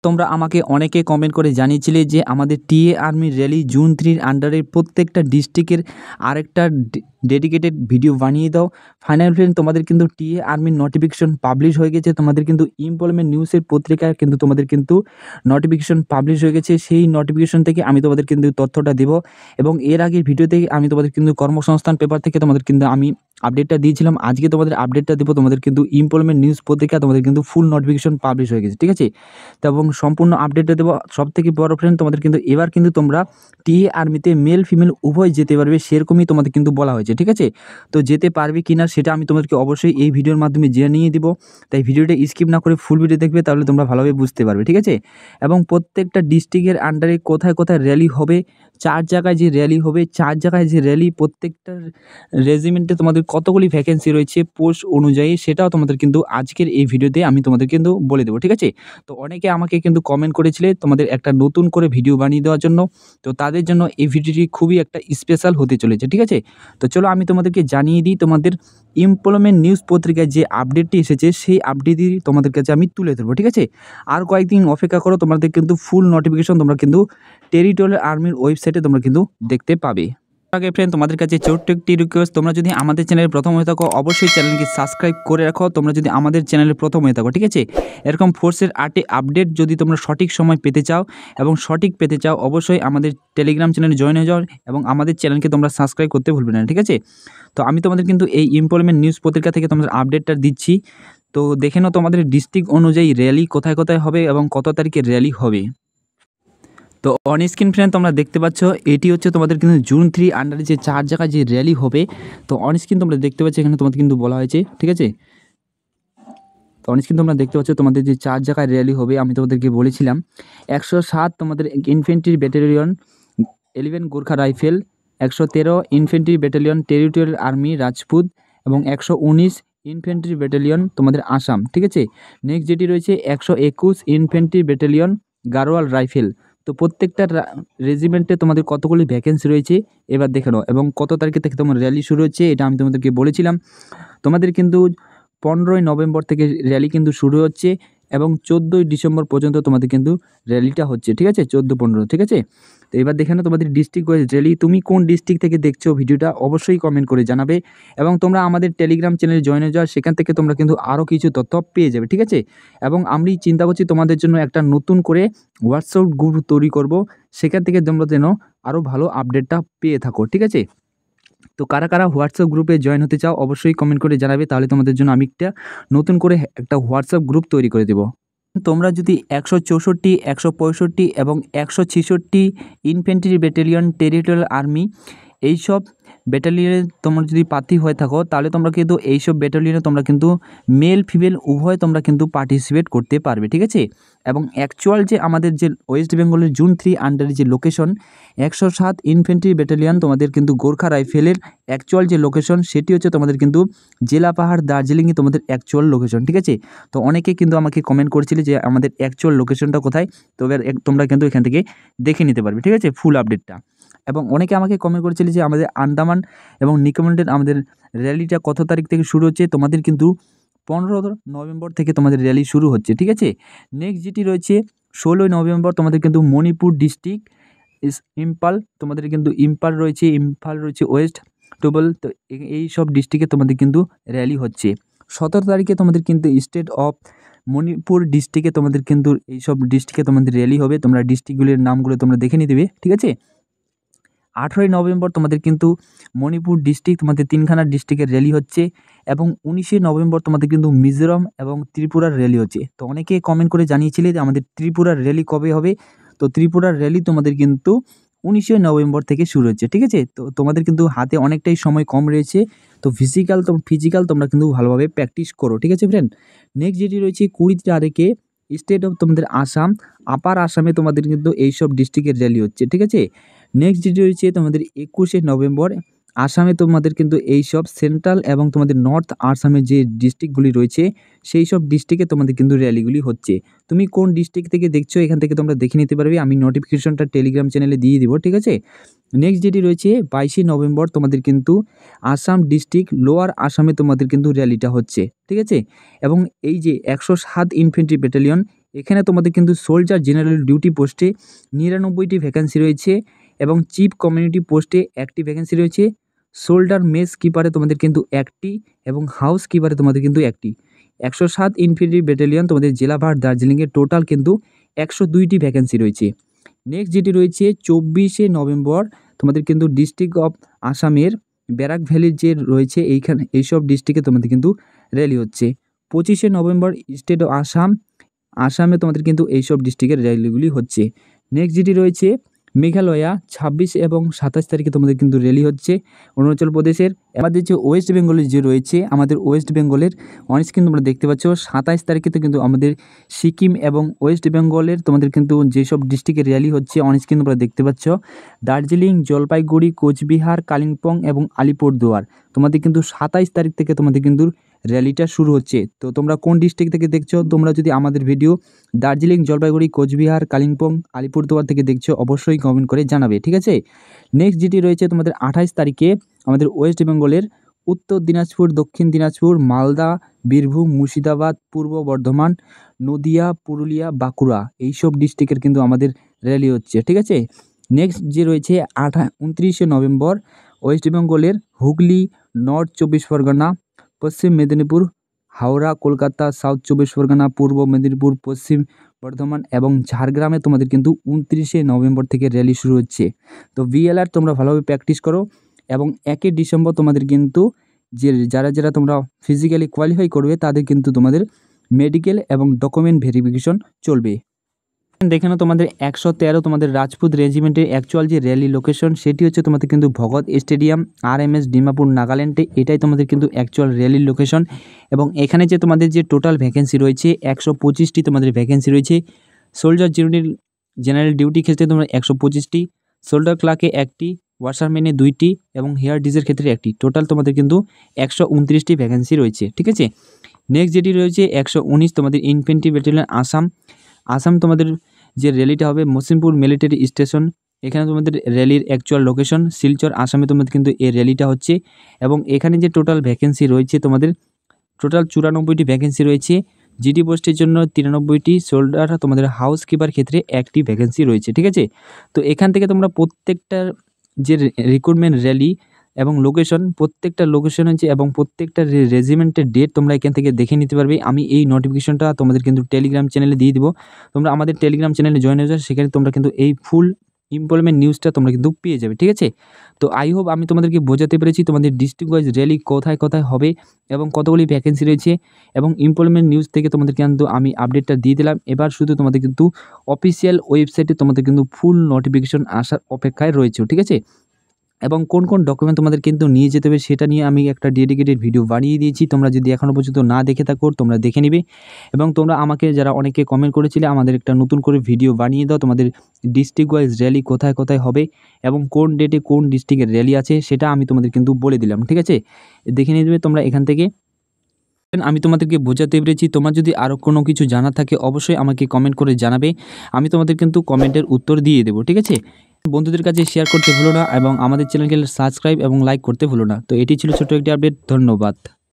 তোমরা আমাকে অনেকে কমেন্ট করে জানিয়েছিলে যে আমাদের টিএ আর্মি র্যালি জুন 3 আন্ডারের প্রত্যেকটা ডিস্ট্রিক্টের আরেকটা ডেডিকেটেড ভিডিও বানিয়ে দাও। ফাইনাল ফ্রেন্ড, তোমাদের কিন্তু টিএ আর্মির নোটিফিকেশন পাবলিশ হয়ে গেছে। তোমাদের কিন্তু এমপ্লয়মেন্ট নিউজের পত্রিকায় কিন্তু তোমাদের কিন্তু নোটিফিকেশন পাবলিশ হয়ে গেছে। সেই নোটিফিকেশন থেকে আমি তোমাদের কিন্তু তথ্যটা দেব, এবং এর আগের ভিডিওতে আমি তোমাদের কিন্তু কর্মসংস্থান পেপার থেকে তোমাদের কিন্তু আমি আপডেটটা দিয়েছিলাম। আজকে তোমাদের আপডেটটা দেবো। তোমাদের কিন্তু এমপ্লয়মেন্ট নিউজ পত্রিকা তোমাদের কিন্তু ফুল নোটিফিকেশন পাবলিশ হয়ে গেছে, ঠিক আছে? তো এবং সম্পূর্ণ আপডেটটা দেবো। সবথেকে বড় ফ্রেন্ড, তোমাদের কিন্তু এবার কিন্তু তোমরা টিএ আর্মিতে মেল ফিমেল উভয় যেতে পারবে, সেরকমই তোমাদের কিন্তু বলা হয়েছে, ঠিক আছে? তো যেতে পারবে কি না সেটা আমি তোমাদেরকে অবশ্যই এই ভিডিওর মাধ্যমে জানিয়ে দিব। তাই ভিডিওটা স্কিপ না করে ফুল ভিডিও দেখবে, তাহলে তোমরা ভালোভাবে বুঝতে পারবে, ঠিক আছে? এবং প্রত্যেকটা ডিস্ট্রিক্টের আন্ডারে কোথায় কোথায় র্যালি হবে, 4 জায়গায় যে র্যালি হবে, 4 জায়গায় যে র্যালি, প্রত্যেকটা রেজিমেন্টে তোমাদের কতগুলি ভ্যাকেন্সি রয়েছে পোস্ট অনুযায়ী, সেটাও তোমাদের কিন্তু আজকের এই ভিডিওতে আমি তোমাদের কিন্তু বলে দেবো, ঠিক আছে? তো অনেকে আমাকে কিন্তু কমেন্ট করেছিলে তোমাদের একটা নতুন করে ভিডিও বানিয়ে দেওয়ার জন্য। তো তাদের জন্য এই ভিডিওটি খুবই একটা স্পেশাল হতে চলেছে, ঠিক আছে? তো চলো আমি তোমাদেরকে জানিয়ে দিই, তোমাদের এমপ্লয়মেন্ট নিউজ পত্রিকায় যে আপডেটটি এসেছে সেই আপডেটটি তোমাদের কাছে আমি তুলে ধরবো, ঠিক আছে? আর কয়েকদিন অপেক্ষা করো, তোমাদের কিন্তু ফুল নোটিফিকেশন তোমরা কিন্তু টেরিটোরিয়াল আর্মির ওয়েবসাইটে তোমরা কিন্তু দেখতে পাবে। আগে ফ্রেন্ড, তোমাদের কাছে ছোট্ট একটি রিকোয়েস্ট, তোমরা যদি আমাদের চ্যানেলে প্রথম হয়ে থাকো অবশ্যই চ্যানেলকে সাবস্ক্রাইব করে রাখো। তোমরা যদি আমাদের চ্যানেলে প্রথম হয়ে থাকো, ঠিক আছে? এরকম ফোর্সের 8 আপডেট যদি তোমরা সঠিক সময় পেতে চাও এবং সঠিক পেতে চাও, অবশ্যই আমাদের টেলিগ্রাম চ্যানেলে জয়েন হয়ে যাও এবং আমাদের চ্যানেলকে তোমরা সাবস্ক্রাইব করতে ভুলবে না, ঠিক আছে? তো আমি তোমাদের কিন্তু এই এমপ্লয়মেন্ট নিউজ পত্রিকা থেকে তোমাদের আপডেটটা দিচ্ছি। তো দেখে নাও তোমাদের ডিস্ট্রিক্ট অনুযায়ী র্যালি কোথায় কোথায় হবে এবং কত তারিখে র্যালি হবে। তো অন স্ক্রিন ফ্রেন্ড তোমরা দেখতে পাচ্ছ, এটি হচ্ছে তোমাদের কিন্তু জুন 3 আন্ডারে যে 4 জায়গায় যে র্যালি হবে। তো অন স্ক্রিন তোমরা দেখতে পাচ্ছ, এখানে তোমাদের কিন্তু বলা হয়েছে, ঠিক আছে? তো অন স্ক্রিন তোমরা দেখতে পাচ্ছ তোমাদের যে 4 জায়গায় র্যালি হবে, আমি তোমাদেরকে বলেছিলাম 107 তোমাদের infantry battalion 11 Gorkha rifle, 113 infantry battalion territorial army Rajput এবং 119 ইনফেন্ট্রি ব্যাটালিয়ন তোমাদের আসাম, ঠিক আছে? নেক্সট যেটি রয়েছে 121 ইনফেন্ট্রি ব্যাটালিয়ন গাড়োয়াল রাইফেল। তো প্রত্যেকটা রেজিমেন্টে তোমাদের কতগুলি ভ্যাকেন্সি রয়েছে এবার দেখে নাও, এবং কত তারিখে থেকে তোমার র্যালি শুরু হচ্ছে এটা আমি তোমাদেরকে বলেছিলাম। তোমাদের কিন্তু 15ই নভেম্বর থেকে র্যালি কিন্তু শুরু হচ্ছে এবং 14ই ডিসেম্বর পর্যন্ত তোমাদের কিন্তু র্যালিটা হচ্ছে, ঠিক আছে? 14-15, ঠিক আছে? তো এবার দেখে নাও তোমাদের ডিস্ট্রিক্ট ওয়াইজ র্যালি। তুমি কোন ডিস্ট্রিক্ট থেকে দেখছো ভিডিওটা অবশ্যই কমেন্ট করে জানাবে, এবং তোমরা আমাদের টেলিগ্রাম চ্যানেলে জয়েন হয়ে যাও, সেখান থেকে তোমরা কিন্তু আরও কিছু তথ্য পেয়ে যাবে, ঠিক আছে? এবং আমি চিন্তা করছি তোমাদের জন্য একটা নতুন করে হোয়াটসঅ্যাপ গ্রুপ তৈরি করব, সেখান থেকে তোমরা যেন আরও ভালো আপডেটটা পেয়ে থাকো, ঠিক আছে? তো কারা কারা হোয়াটসঅ্যাপ গ্রুপে জয়েন হতে চাও অবশ্যই কমেন্ট করে জানাবে, তাহলে তোমাদের জন্য আমি একটা নতুন করে একটা হোয়াটসঅ্যাপ গ্রুপ তৈরি করে দেবো। তোমরা যদি 164, 165 এবং 166 ইনফেন্ট্রি ব্যাটালিয়ন টেরিটোরিয়াল আর্মি এইসব ব্যাটালিয়নে তোমরা যদি প্রার্থী হয়ে থাকো, তাহলে তোমরা কিন্তু এইসব ব্যাটালিয়নে তোমরা কিন্তু মেল ফিমেল উভয় তোমরা কিন্তু পার্টিসিপেট করতে পারবে, ঠিক আছে? এবং অ্যাকচুয়াল যে আমাদের যে ওয়েস্ট বেঙ্গলের জুন 3 আন্ডারে যে লোকেশন 107 ইনফেন্ট্রি ব্যাটালিয়ন তোমাদের কিন্তু গোর্খা রাইফেলের অ্যাকচুয়াল যে লোকেশন সেটি হচ্ছে তোমাদের কিন্তু জেলা পাহাড় দার্জিলিংয়ে তোমাদের অ্যাকচুয়াল লোকেশন, ঠিক আছে? তো অনেকে কিন্তু আমাকে কমেন্ট করেছিলে যে আমাদের অ্যাকচুয়াল লোকেশনটা কোথায়, তো এবার তোমরা কিন্তু এখান থেকে দেখে নিতে পারবে, ঠিক আছে? ফুল আপডেটটা। এবং অনেকে আমাকে কমেন্ট করেছিলে যে আমাদের আন্দামান এবং নিকোবরের আমাদের র্যালিটা কত তারিখ থেকে শুরু হচ্ছে। তোমাদের কিন্তু 15 নভেম্বর থেকে তোমাদের র্যালি শুরু হচ্ছে, ঠিক আছে? নেক্সট যেটি রয়েছে 16ই নভেম্বর তোমাদের কিন্তু মণিপুর ডিস্ট্রিক্ট ইম্ফল, তোমাদের কিন্তু ইম্ফল রয়েছে ওয়েস্ট টোবল। তো এই সব ডিস্ট্রিক্টে তোমাদের কিন্তু র্যালি হচ্ছে। 17 তারিখে তোমাদের কিন্তু স্টেট অফ মণিপুর ডিস্ট্রিক্টে তোমাদের কিন্তু এইসব ডিস্ট্রিক্টে তোমাদের র্যালি হবে। তোমরা ডিস্ট্রিক্টগুলির নামগুলো তোমরা দেখে নিয়ে দেবে, ঠিক আছে? 18ই নভেম্বর তোমাদের কিন্তু মণিপুর ডিস্ট্রিক্ট তোমাদের 3খানা ডিস্ট্রিক্টের র্যালি হচ্ছে, এবং 19শে নভেম্বর তোমাদের কিন্তু মিজোরাম এবং ত্রিপুরার র্যালি হচ্ছে। তো অনেকে কমেন্ট করে জানিয়েছিলে যে আমাদের ত্রিপুরার র্যালি কবে হবে। তো ত্রিপুরার র্যালি তোমাদের কিন্তু 19শে নভেম্বর থেকে শুরু হচ্ছে, ঠিক আছে? তো তোমাদের কিন্তু হাতে অনেকটাই সময় কম রয়েছে। তো ফিজিক্যাল তোমরা কিন্তু ভালোভাবে প্র্যাকটিস করো, ঠিক আছে ফ্রেন্ড? নেক্সট যেটি রয়েছে 20 তারিখে স্টেট অফ তোমাদের আসাম, আপার আসামে তোমাদের কিন্তু এইসব ডিস্ট্রিক্টের র্যালি হচ্ছে, ঠিক আছে? নেক্সট যেটি রয়েছে তোমাদের 21শে নভেম্বর আসামে তোমাদের কিন্তু এইসব সেন্ট্রাল এবং তোমাদের নর্থ আসামের যে ডিস্ট্রিক্টগুলি রয়েছে সেই সব ডিস্ট্রিক্টে তোমাদের কিন্তু র্যালিগুলি হচ্ছে। তুমি কোন ডিস্ট্রিক্ট থেকে দেখছো এখান থেকে তোমরা দেখে নিতে পারবে, আমি নোটিফিকেশনটা টেলিগ্রাম চ্যানেলে দিয়ে দিব, ঠিক আছে? নেক্সট যেটি রয়েছে 22শে নভেম্বর তোমাদের কিন্তু আসাম ডিস্ট্রিক্ট লোয়ার আসামে তোমাদের কিন্তু র্যালিটা হচ্ছে, ঠিক আছে? এবং এই যে 107 ইনফেন্ট্রি ব্যাটালিয়ন এখানে তোমাদের কিন্তু সোলজার জেনারেল ডিউটি পোস্টে 99টি ভ্যাকেন্সি রয়েছে এবং চিফ কমিউনিটি পোস্টে 1টি ভ্যাকেন্সি রয়েছে। সোল্ডার মেস কিপারে তোমাদের কিন্তু 1টি এবং হাউস কিপারে তোমাদের কিন্তু 1টি। 107 ইনফেন্ট্রি ব্যাটালিয়ন তোমাদের জেলাভার দার্জিলিংয়ে টোটাল কিন্তু 102টি ভ্যাকেন্সি রয়েছে। নেক্সট যেটি রয়েছে 24শে নভেম্বর তোমাদের কিন্তু ডিস্ট্রিক্ট অফ আসামের ব্যারাক ভ্যালির যে রয়েছে এইখানে এইসব ডিস্ট্রিক্টে তোমাদের কিন্তু র্যালি হচ্ছে। 25শে নভেম্বর স্টেট অফ আসামে তোমাদের কিন্তু এইসব ডিস্ট্রিক্টের র্যালিগুলি হচ্ছে। নেক্সট যেটি রয়েছে মেঘালয়া 26 এবং 27 তারিখে তোমাদের কিন্তু র্যালি হচ্ছে অরুণাচল প্রদেশের। আমাদের যে ওয়েস্ট বেঙ্গলের যে রয়েছে আমাদের ওয়েস্ট বেঙ্গলের অনস্ক্রিন তোমরা দেখতে পাচ্ছ 27 তারিখে তো কিন্তু আমাদের সিকিম এবং ওয়েস্ট বেঙ্গলের তোমাদের কিন্তু যেসব ডিস্ট্রিক্টের র্যালি হচ্ছে অনস্ক্রিন তোমরা দেখতে পাচ্ছ দার্জিলিং, জলপাইগুড়ি, কোচবিহার, কালিম্পং এবং আলিপুরদুয়ার তোমাদের কিন্তু 27 তারিখ থেকে তোমাদের কিন্তু র্যালিটা শুরু হচ্ছে। তো তোমরা কোন ডিস্ট্রিক্ট থেকে দেখছো? তোমরা যদি আমাদের ভিডিও দার্জিলিং, জলপাইগুড়ি, কোচবিহার, কালিম্পং, আলিপুরদুয়ার থেকে দেখছো অবশ্যই কমেন্ট করে জানাবে, ঠিক আছে। নেক্সট যেটি রয়েছে তোমাদের 28 তারিখে আমাদের ওয়েস্ট বেঙ্গলের উত্তর দিনাজপুর, দক্ষিণ দিনাজপুর, মালদা, বীরভূম, মুর্শিদাবাদ, পূর্ব বর্ধমান, নদিয়া, পুরুলিয়া, বাঁকুড়া এইসব ডিস্ট্রিক্টের কিন্তু আমাদের র্যালি হচ্ছে, ঠিক আছে। নেক্সট যে রয়েছে 29শে নভেম্বর ওয়েস্ট বেঙ্গলের হুগলি, নর্থ 24 পরগনা, পশ্চিম মেদিনীপুর, হাওড়া, কলকাতা, সাউথ 24 পরগনা, পূর্ব মেদিনীপুর, পশ্চিম বর্ধমান এবং ঝাড়গ্রামে তোমাদের কিন্তু 29শে নভেম্বর থেকে র্যালি শুরু হচ্ছে। তো ভিএলআর তোমরা ভালোভাবে প্র্যাকটিস করো এবং 1 ডিসেম্বর তোমাদের কিন্তু যারা তোমরা ফিজিক্যালি কোয়ালিফাই করবে তাদের কিন্তু তোমাদের মেডিকেল এবং ডকুমেন্ট ভেরিফিকেশন চলবে। দেখে নাও তোমাদের 113 তোমাদের রাজপুত রেজিমেন্টের অ্যাকচুয়াল যে র্যালি লোকেশন সেটি হচ্ছে তোমাদের কিন্তু ভগৎ স্টেডিয়াম, RMS ডিমাপুর, নাগাল্যান্ডে। এটাই তোমাদের কিন্তু অ্যাকচুয়াল র্যালি লোকেশন এবং এখানে যে তোমাদের যে টোটাল ভ্যাকেন্সি রয়েছে 125টি তোমাদের ভ্যাকেন্সি রয়েছে। সোলজার জেনারেল ডিউটি ক্ষেত্রে তোমরা 125টি, সোল্ডার ক্লার্কে 1টি, ওয়াশারম্যানে 2টি এবং হেয়ার ডিজের ক্ষেত্রে 1টি। টোটাল তোমাদের কিন্তু 129টি ভ্যাকেন্সি রয়েছে, ঠিক আছে। নেক্সট যেটি রয়েছে 119 তোমাদের ইনফেন্ট্রি ব্যাটালিয়ন আসাম তোমাদের যে র্যালিটা হবে মসিমপুর মিলিটারি স্টেশন, এখানে তোমাদের র্যালির অ্যাকচুয়াল লোকেশন শিলচর, আসামে তোমাদের কিন্তু এই র্যালিটা হচ্ছে এবং এখানে যে টোটাল ভ্যাকেন্সি রয়েছে তোমাদের টোটাল 94টি ভ্যাকেন্সি রয়েছে। জিডি পোস্টের জন্য 93টি, সোল্ডার তোমাদের হাউস কিপার ক্ষেত্রে 1টি ভ্যাকেন্সি রয়েছে, ঠিক আছে। তো এখান থেকে তোমরা প্রত্যেকটা যে রিক্রুটমেন্ট র্যালি এবং লোকেশন প্রত্যেকটা লোকেশন হচ্ছে এবং প্রত্যেকটা রেজিমেন্টের ডেট তোমরা এখান থেকে দেখে নিতে পারবে। আমি এই নোটিফিকেশনটা তোমাদের কিন্তু টেলিগ্রাম চ্যানেলে দিয়ে দেবো। তোমরা আমাদের টেলিগ্রাম চ্যানেলে জয়েন হয়ে যাও, সেখানে তোমরা কিন্তু এই ফুল এমপ্লয়মেন্ট নিউজটা তোমরা কিন্তু পেয়ে যাবে, ঠিক আছে। তো আই হোপ আমি তোমাদেরকে বোঝাতে পেরেছি তোমাদের ডিস্ট্রিক্ট ওয়াইজ র্যালি কোথায় কোথায় হবে এবং কতগুলি ভ্যাকেন্সি রয়েছে এবং এমপ্লয়মেন্ট নিউজ থেকে তোমাদের কিন্তু আমি আপডেটটা দিয়ে দিলাম। এবার শুধু তোমাদের কিন্তু অফিসিয়াল ওয়েবসাইটে তোমাদের কিন্তু ফুল নোটিফিকেশন আসার অপেক্ষায় রয়েছে, ঠিক আছে। এবং কোন কোন ডকুমেন্ট তোমাদের কিন্তু নিয়ে যেতে হবে সেটা নিয়ে আমি একটা ডেডিকেটেড ভিডিও বানিয়ে দিয়েছি। তোমরা যদি এখনও পর্যন্ত না দেখে থাকো তোমরা দেখে নিবে এবং তোমরা আমাকে যারা অনেকে কমেন্ট করেছিলে আমাদের একটা নতুন করে ভিডিও বানিয়ে দাও তোমাদের ডিস্ট্রিক্ট ওয়াইজ র্যালি কোথায় কোথায় হবে এবং কোন ডেটে কোন ডিস্ট্রিক্টের র্যালি আছে সেটা আমি তোমাদের কিন্তু বলে দিলাম, ঠিক আছে। দেখে নিয়ে নেবে তোমরা এখান থেকে। আমি তোমাদেরকে বোঝাতে পেরেছি। তোমার যদি আরও কোনো কিছু জানা থাকে অবশ্যই আমাকে কমেন্ট করে জানাবে, আমি তোমাদের কিন্তু কমেন্টের উত্তর দিয়ে দেবো, ঠিক আছে। বন্ধুদের কাছে শেয়ার করতে ভুলো না এবং আমাদের চ্যানেলকে সাবস্ক্রাইব এবং লাইক করতে ভুলো না। তো এটি ছিল ছোট্ট একটি আপডেট, ধন্যবাদ।